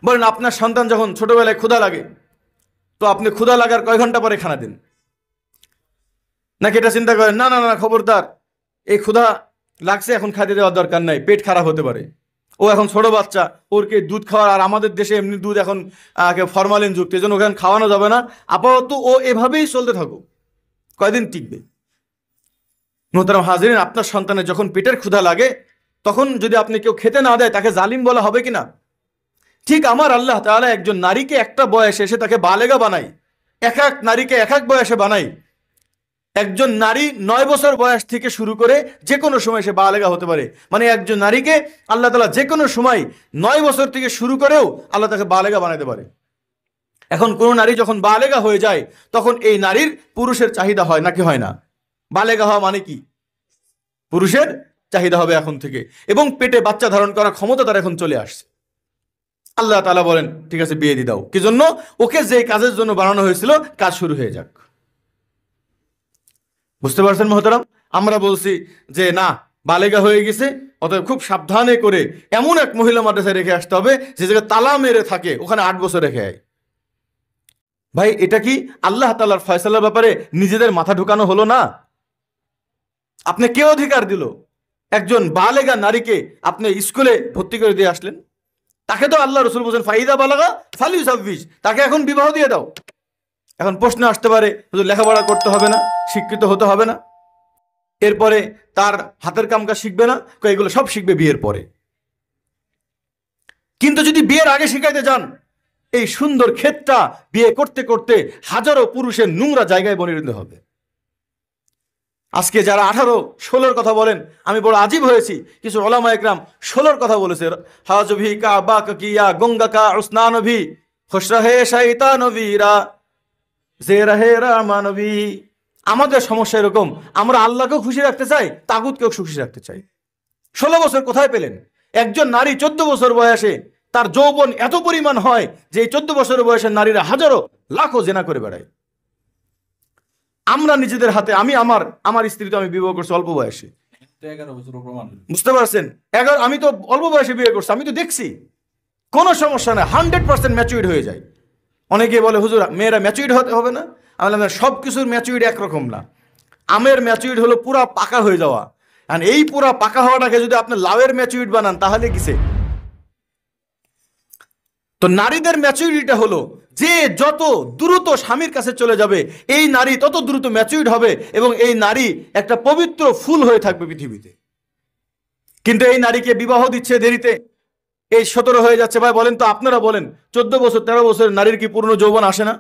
বলেন আপনার সন্তান যখন ছোটবেলায় ক্ষুধা লাগে, তো আপনি ক্ষুধা লাগার কয় ঘন্টা পরে খানা দেন? নাকি এটা চিন্তা করেন না না না খবরদার, এই ক্ষুধা লাগছে এখন খাইতে দেওয়ার দরকার নাই, পেট খারাপ হতে পারে, ও এখন ছোট বাচ্চা, ওরকে দুধ খাওয়ার, আর আমাদের দেশে এমনি দুধ এখন ফরমালিন যুক্ত, এই জন্য ওখানে খাওয়ানো যাবে না, আপাতত ও এভাবেই চলতে থাকুক, কয়দিন টিকবে? মোহতারাম হাজিরিন, আপনার সন্তানের যখন পেটের ক্ষুধা লাগে তখন যদি আপনি কেউ খেতে না দেয়, তাকে জালিম বলা হবে কিনা? ঠিক আমার আল্লাহ তাআলা একজন নারীকে একটা বয়সে এসে তাকে বালেগা বানায়, এক এক নারীকে এক এক বয়সে বানায়। একজন নারী 9 বছর বয়স থেকে শুরু করে যে কোনো সময় সে বালেগা হতে পারে, মানে একজন নারীকে আল্লাহ তাআলা যে কোনো সময় 9 বছর থেকে শুরু করেও আল্লাহ তাকে বালেগা বানাতে পারে। এখন কোন নারী যখন বালেগা হয়ে যায় তখন এই নারীর পুরুষের চাহিদা হয় নাকি হয় না? বালেগা হওয়া মানে কি? পুরুষের চাহিদা হবে এখন থেকে, এবং পেটে বাচ্চা ধারণ করার ক্ষমতা তার এখন চলে আসছে। আল্লাহ তাআলা বলেন ঠিক আছে বিয়ে দিয়ে দাও, কি জন্য? ওকে যে কাজের জন্য বানানো হয়েছিল কাজ শুরু হয়ে যাক। বুঝতে পারছেন মোহতারাম? আমরা বলছি যে না, বালেগা হয়ে গেছে, অতএব খুব সাবধানে করে এমন এক মহিলা মাদ্রাসায় রেখে আসতে হবে যে জায়গায় তালা মেরে থাকে, ওখানে 8 বছর রেখে আয়। ভাই এটা কি আল্লাহ তাআলার ফয়সালার ব্যাপারে নিজেদের মাথা ঢুকানো হলো না? আপনি কে অধিকার দিল একজন বালেগা নারীকে আপনি স্কুলে ভর্তি করে দিয়ে আসলেন? তাকে তো আল্লাহ রসুল বলছেন ফাইদা বালাগা ফালিউযাওয়িজ, তাকে এখন বিবাহ দিয়ে দাও। এখন প্রশ্ন আসতে পারে হুজুর লেখাপড়া করতে হবে না, শিক্ষিত হতে হবে না, এরপরে তার হাতের কামকাজ শিখবে না? এগুলো সব শিখবে বিয়ের পরে। কিন্তু যদি বিয়ের আগে শিখাইতে যান, এই সুন্দর ক্ষেতটা বিয়ে করতে করতে হাজারো পুরুষের নোংরা জায়গায় পরিণত হবে। আজকে যারা 18-16 কথা বলেন, আমি বড় আজীব হয়েছি, কিছু ওলামা একরাম 16 কথা বলেছে, হাজভি কা বা কিয়া গঙ্গা কা উসনানভি খুশরাহে শয়তানভীরা যে রাহে রামানভি। আমাদের সমস্যা এরকম, আমরা আল্লাহকেও খুশি রাখতে চাই, তাগুতকেও খুশি রাখতে চাই। 16 বছর কোথায় পেলেন? একজন নারী 14 বছর বয়সে তার যৌবন এত পরিমাণ হয় যে এই 14 বছর বয়সের নারীরা হাজারো লাখো জেনা করে বেড়ায়। আমরা নিজেদের হাতে, আমি আমার স্ত্রী তো আমি বিবাহ করছি অল্প বয়সে, বুঝতে পারছেন? আমি তো অল্প বয়সে বিয়ে করছি, আমি তো দেখছি কোনো সমস্যা না, 100% ম্যাচুরিড হয়ে যায়। অনেকে বলে হুজুর মেয়েরা ম্যাচুরিড হতে হবে না, আমি বললাম সব কিছুর ম্যাচুরিড একরকম না। আমের ম্যাচুরিড হলো পুরা পাকা হয়ে যাওয়া, আর এই পুরা পাকা হওয়াটাকে যদি আপনি লাউয়ের ম্যাচুরিড বানান তাহলে কিসে? তো নারীদের ম্যাচুরিটিটা হলো যে যত দ্রুত স্বামীর কাছে চলে যাবে এই নারী তত দ্রুত ম্যাচুরিড হবে, এবং এই নারী একটা পবিত্র ফুল হয়ে থাকবে পৃথিবীতে। কিন্তু এই নারীকে বিবাহ দিচ্ছে দেরিতে, এই 17 হয়ে যাচ্ছে। ভাই বলেন তো, আপনারা বলেন 14 বছর 13 বছরের নারীর কি পূর্ণ যৌবন আসে না?